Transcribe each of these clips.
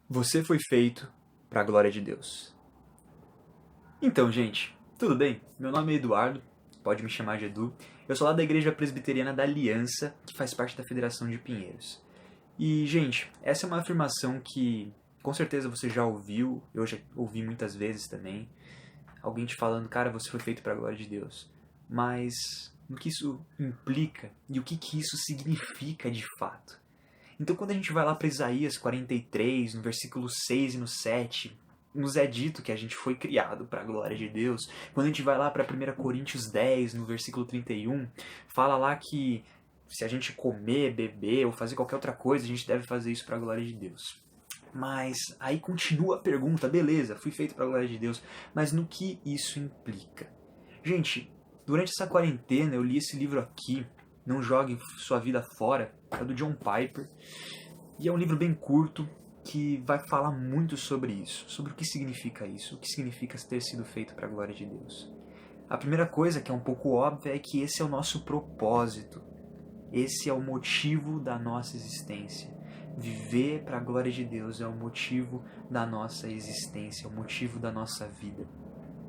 Você foi feito para a glória de Deus. Então, gente, tudo bem? Meu nome é Eduardo, pode me chamar de Edu. Eu sou lá da Igreja Presbiteriana da Aliança, que faz parte da Federação de Pinheiros. E, gente, essa é uma afirmação que com certeza você já ouviu, eu já ouvi muitas vezes também. Alguém te falando, cara, você foi feito para a glória de Deus. Mas o que isso implica e o que isso significa de fato? Então, quando a gente vai lá para Isaías 43, no versículo 6 e no 7, nos é dito que a gente foi criado para a glória de Deus. Quando a gente vai lá para 1 Coríntios 10, no versículo 31, fala lá que se a gente comer, beber ou fazer qualquer outra coisa, a gente deve fazer isso para a glória de Deus. Mas aí continua a pergunta, beleza, fui feito para a glória de Deus, mas no que isso implica? Gente, durante essa quarentena eu li esse livro aqui, Não Jogue Sua Vida Fora, é do John Piper, e é um livro bem curto que vai falar muito sobre isso, sobre o que significa isso, o que significa ter sido feito para a glória de Deus. A primeira coisa, que é um pouco óbvia, é que esse é o nosso propósito, esse é o motivo da nossa existência. Viver para a glória de Deus é o motivo da nossa existência, é o motivo da nossa vida.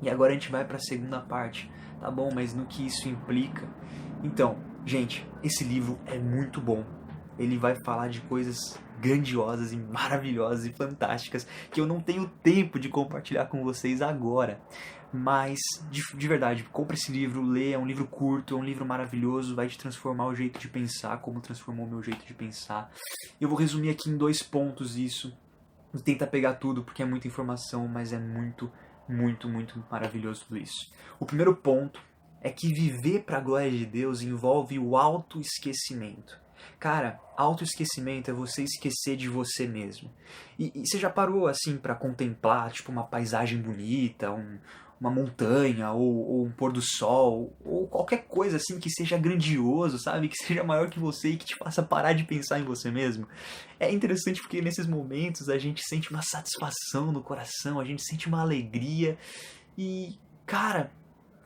E agora a gente vai para a segunda parte, tá bom, mas no que isso implica? Então, gente, esse livro é muito bom. Ele vai falar de coisas grandiosas e maravilhosas e fantásticas que eu não tenho tempo de compartilhar com vocês agora. Mas, de verdade, compre esse livro, lê, é um livro curto, é um livro maravilhoso, vai te transformar o jeito de pensar, como transformou o meu jeito de pensar. Eu vou resumir aqui em 2 pontos isso. Não tenta pegar tudo porque é muita informação, mas é muito maravilhoso tudo isso. O primeiro ponto é que viver para a glória de Deus envolve o autoesquecimento. Cara, autoesquecimento é você esquecer de você mesmo. E você já parou assim para contemplar tipo uma paisagem bonita, uma montanha, ou um pôr do sol, ou qualquer coisa assim que seja grandioso, sabe? Que seja maior que você e que te faça parar de pensar em você mesmo? É interessante porque nesses momentos a gente sente uma satisfação no coração, a gente sente uma alegria. E, cara,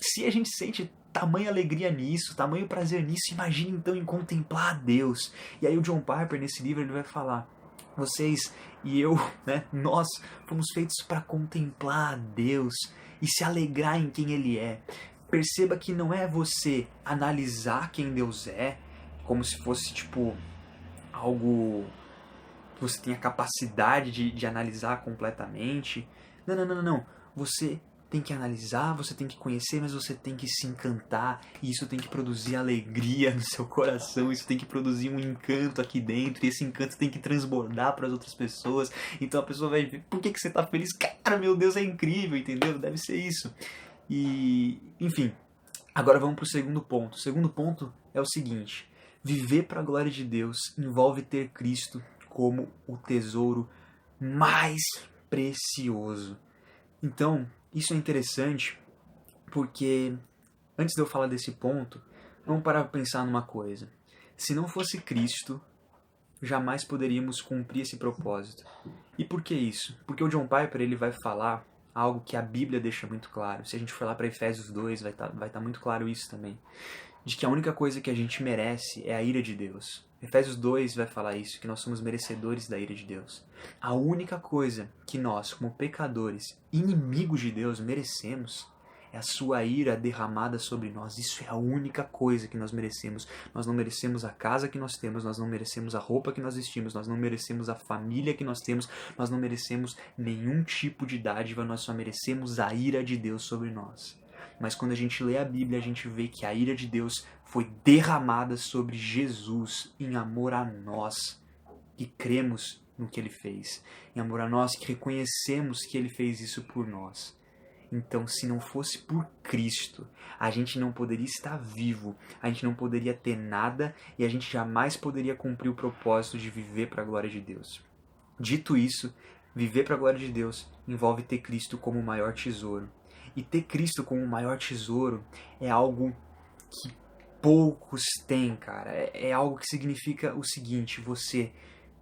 se a gente sente tamanha alegria nisso, tamanho prazer nisso, imagine então em contemplar a Deus. E aí o John Piper, nesse livro, ele vai falar: vocês e eu, né, nós fomos feitos para contemplar a Deus e se alegrar em quem Ele é. Perceba que não é você analisar quem Deus é, como se fosse tipo algo que você tenha capacidade de analisar completamente. Não. Você tem que analisar, você tem que conhecer, mas você tem que se encantar. E isso tem que produzir alegria no seu coração, isso tem que produzir um encanto aqui dentro. E esse encanto tem que transbordar para as outras pessoas. Então a pessoa vai ver, por que você está feliz? Cara, meu Deus, é incrível, entendeu? Deve ser isso. E, enfim, agora vamos para o segundo ponto. O segundo ponto é o seguinte: viver para a glória de Deus envolve ter Cristo como o tesouro mais precioso. Então, isso é interessante porque, antes de eu falar desse ponto, vamos parar para pensar numa coisa. Se não fosse Cristo, jamais poderíamos cumprir esse propósito. E por que isso? Porque o John Piper ele vai falar algo que a Bíblia deixa muito claro. Se a gente for lá para Efésios 2, vai tá muito claro isso também. De que a única coisa que a gente merece é a ira de Deus. Efésios 2 vai falar isso, que nós somos merecedores da ira de Deus. A única coisa que nós, como pecadores, inimigos de Deus, merecemos é a sua ira derramada sobre nós. Isso é a única coisa que nós merecemos. Nós não merecemos a casa que nós temos, nós não merecemos a roupa que nós vestimos, nós não merecemos a família que nós temos, nós não merecemos nenhum tipo de dádiva, nós só merecemos a ira de Deus sobre nós. Mas quando a gente lê a Bíblia, a gente vê que a ira de Deus foi derramada sobre Jesus em amor a nós, que cremos no que Ele fez. Em amor a nós, que reconhecemos que Ele fez isso por nós. Então, se não fosse por Cristo, a gente não poderia estar vivo, a gente não poderia ter nada e a gente jamais poderia cumprir o propósito de viver para a glória de Deus. Dito isso, viver para a glória de Deus envolve ter Cristo como o maior tesouro. E ter Cristo como o maior tesouro é algo que poucos têm, cara. É algo que significa o seguinte: você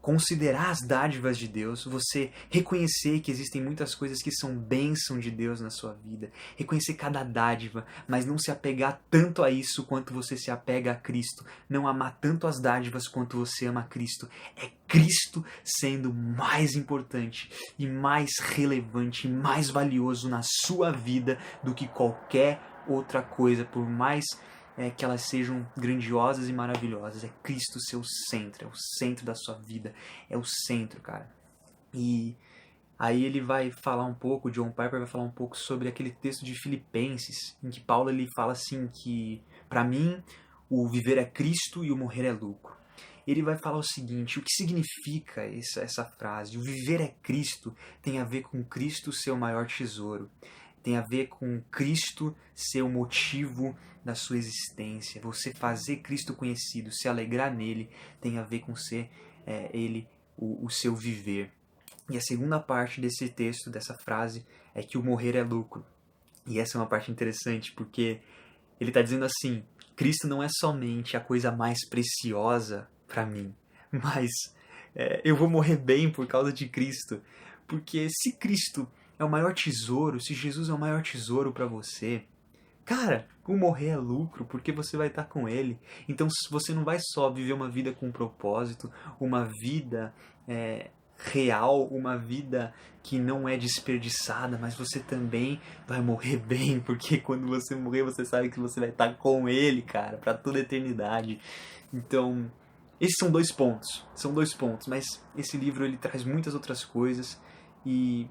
considerar as dádivas de Deus, você reconhecer que existem muitas coisas que são bênção de Deus na sua vida, reconhecer cada dádiva, mas não se apegar tanto a isso quanto você se apega a Cristo, não amar tanto as dádivas quanto você ama Cristo. É Cristo sendo mais importante e mais relevante e mais valioso na sua vida do que qualquer outra coisa, por mais que elas sejam grandiosas e maravilhosas. É Cristo seu centro, é o centro da sua vida, é o centro, cara. E aí ele vai falar um pouco, John Piper vai falar um pouco sobre aquele texto de Filipenses, em que Paulo ele fala assim que, para mim, o viver é Cristo e o morrer é lucro. Ele vai falar o seguinte, o que significa essa frase? O viver é Cristo tem a ver com Cristo ser o maior tesouro. Tem a ver com Cristo ser o motivo da sua existência. Você fazer Cristo conhecido, se alegrar nele, tem a ver com ser ele o seu viver. E a segunda parte desse texto, dessa frase, é que o morrer é lucro. E essa é uma parte interessante, porque ele está dizendo assim, Cristo não é somente a coisa mais preciosa para mim, mas eu vou morrer bem por causa de Cristo. Porque se Cristo é o maior tesouro, se Jesus é o maior tesouro para você, cara, o morrer é lucro, porque você vai estar com ele. Então você não vai só viver uma vida com propósito, uma vida real, uma vida que não é desperdiçada, mas você também vai morrer bem, porque quando você morrer você sabe que você vai estar com ele, cara, para toda a eternidade. Então, esses são dois pontos, mas esse livro ele traz muitas outras coisas e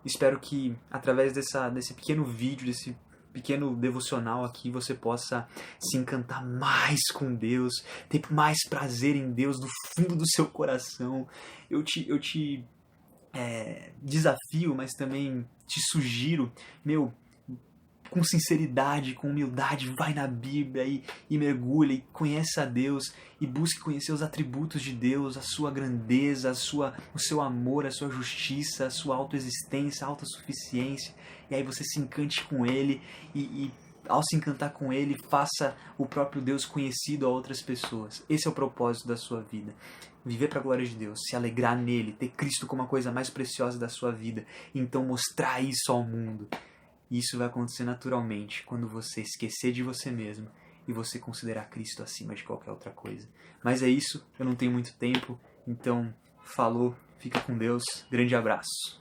espero que através desse pequeno vídeo, desse pequeno devocional aqui, você possa se encantar mais com Deus, ter mais prazer em Deus do fundo do seu coração. Eu te desafio, mas também te sugiro, com sinceridade, com humildade, vai na Bíblia e mergulha e conhece a Deus e busque conhecer os atributos de Deus, a sua grandeza, o seu amor, a sua justiça, a sua autoexistência, a autossuficiência. E aí você se encante com Ele e ao se encantar com Ele, faça o próprio Deus conhecido a outras pessoas. Esse é o propósito da sua vida. Viver para a glória de Deus, se alegrar nele, ter Cristo como a coisa mais preciosa da sua vida, e então mostrar isso ao mundo. E isso vai acontecer naturalmente quando você esquecer de você mesmo e você considerar Cristo acima de qualquer outra coisa. Mas é isso, eu não tenho muito tempo, então falou, fica com Deus, grande abraço.